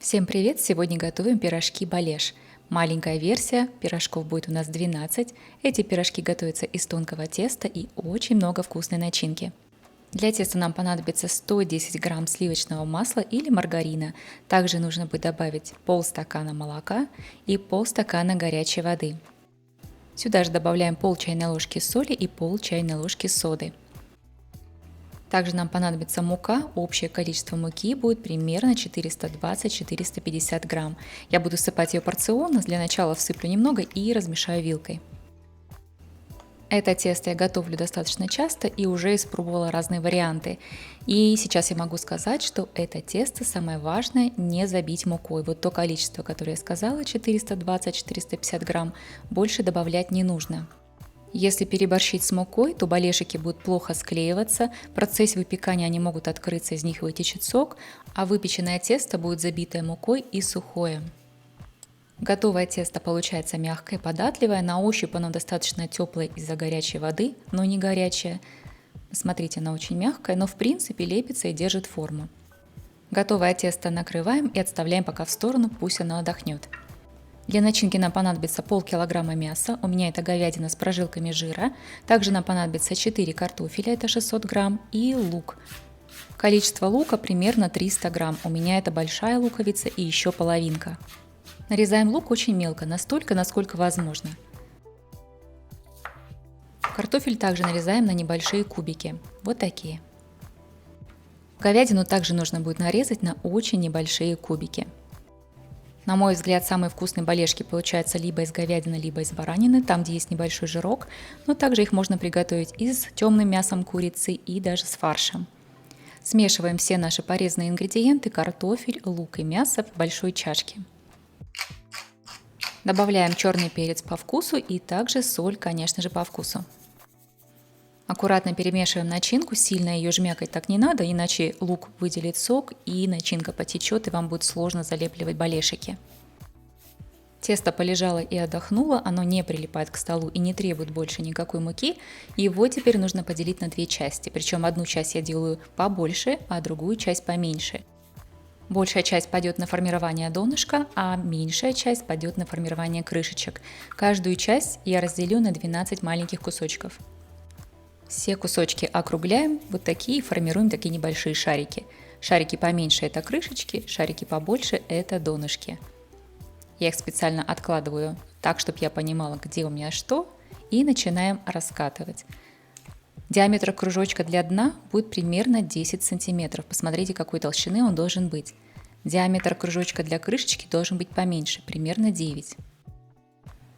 Всем привет! Сегодня готовим пирожки балеш. Маленькая версия, пирожков будет у нас 12. Эти пирожки готовятся из тонкого теста и очень много вкусной начинки. Для теста нам понадобится 110 грамм сливочного масла или маргарина. Также нужно будет добавить полстакана молока и полстакана горячей воды. Сюда же добавляем пол чайной ложки соли и пол чайной ложки соды. Также нам понадобится мука. Общее количество муки будет примерно 420-450 грамм. Я буду сыпать ее порционно. Для начала всыплю немного и размешаю вилкой. Это тесто я готовлю достаточно часто и уже испробовала разные варианты. И сейчас я могу сказать, что это тесто самое важное не забить мукой. Вот то количество, которое я сказала, 420-450 грамм, больше добавлять не нужно. Если переборщить с мукой, то балешики будут плохо склеиваться, в процессе выпекания они могут открыться, из них вытечет сок, а выпеченное тесто будет забитое мукой и сухое. Готовое тесто получается мягкое, податливое, на ощупь оно достаточно теплое из-за горячей воды, но не горячее. Смотрите, оно очень мягкое, но в принципе лепится и держит форму. Готовое тесто накрываем и отставляем пока в сторону, пусть оно отдохнет. Для начинки нам понадобится полкилограмма мяса, у меня это говядина с прожилками жира. Также нам понадобится 4 картофеля, это 600 грамм, и лук. Количество лука примерно 300 грамм, у меня это большая луковица и еще половинка. Нарезаем лук очень мелко, настолько, насколько возможно. Картофель также нарезаем на небольшие кубики, вот такие. Говядину также нужно будет нарезать на очень небольшие кубики. На мой взгляд, самые вкусные балешки получаются либо из говядины, либо из баранины, там, где есть небольшой жирок, но также их можно приготовить и с темным мясом курицы, и даже с фаршем. Смешиваем все наши порезанные ингредиенты, картофель, лук и мясо в большой чашке. Добавляем черный перец по вкусу и также соль, конечно же, по вкусу. Аккуратно перемешиваем начинку, сильно ее жмякать так не надо, иначе лук выделит сок и начинка потечет, и вам будет сложно залепливать балешики. Тесто полежало и отдохнуло, оно не прилипает к столу и не требует больше никакой муки. Его теперь нужно поделить на две части, причем одну часть я делаю побольше, а другую часть поменьше. Большая часть пойдет на формирование донышка, а меньшая часть пойдет на формирование крышечек. Каждую часть я разделю на 12 маленьких кусочков. Все кусочки округляем, вот такие, формируем такие небольшие шарики. Шарики поменьше это крышечки, шарики побольше это донышки. Я их специально откладываю так, чтобы я понимала, где у меня что, и начинаем раскатывать. Диаметр кружочка для дна будет примерно 10 сантиметров. Посмотрите, какой толщины он должен быть. Диаметр кружочка для крышечки должен быть поменьше, примерно 9.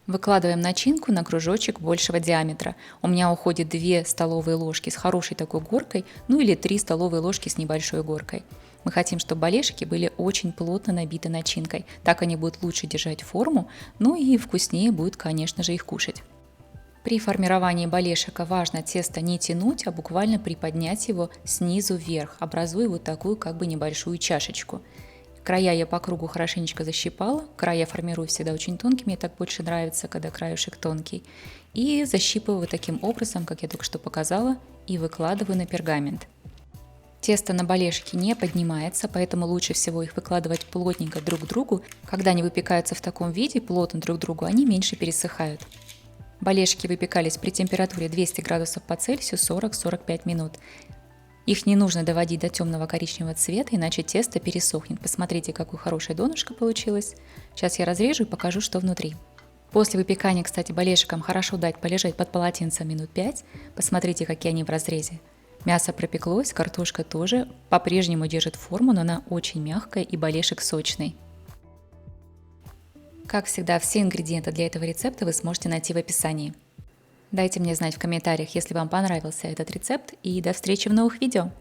Выкладываем начинку на кружочек большего диаметра. У меня уходит 2 столовые ложки с хорошей такой горкой, ну или 3 столовые ложки с небольшой горкой. Мы хотим, чтобы балешики были очень плотно набиты начинкой. Так они будут лучше держать форму, ну и вкуснее будет, конечно же, их кушать. При формировании балешика важно тесто не тянуть, а буквально приподнять его снизу вверх, образуя вот такую как бы небольшую чашечку. Края я по кругу хорошенечко защипала, края формирую всегда очень тонкими, мне так больше нравится, когда краешек тонкий. И защипываю таким образом, как я только что показала, и выкладываю на пергамент. Тесто на балешике не поднимается, поэтому лучше всего их выкладывать плотненько друг к другу. Когда они выпекаются в таком виде, плотно друг к другу, они меньше пересыхают. Балешики выпекались при температуре 200 градусов по Цельсию 40-45 минут. Их не нужно доводить до темного коричневого цвета, иначе тесто пересохнет. Посмотрите, какое хорошее донышко получилось. Сейчас я разрежу и покажу, что внутри. После выпекания, кстати, балешикам хорошо дать полежать под полотенцем минут 5. Посмотрите, какие они в разрезе. Мясо пропеклось, картошка тоже по-прежнему держит форму, но она очень мягкая и балешик сочный. Как всегда, все ингредиенты для этого рецепта вы сможете найти в описании. Дайте мне знать в комментариях, если вам понравился этот рецепт, и до встречи в новых видео!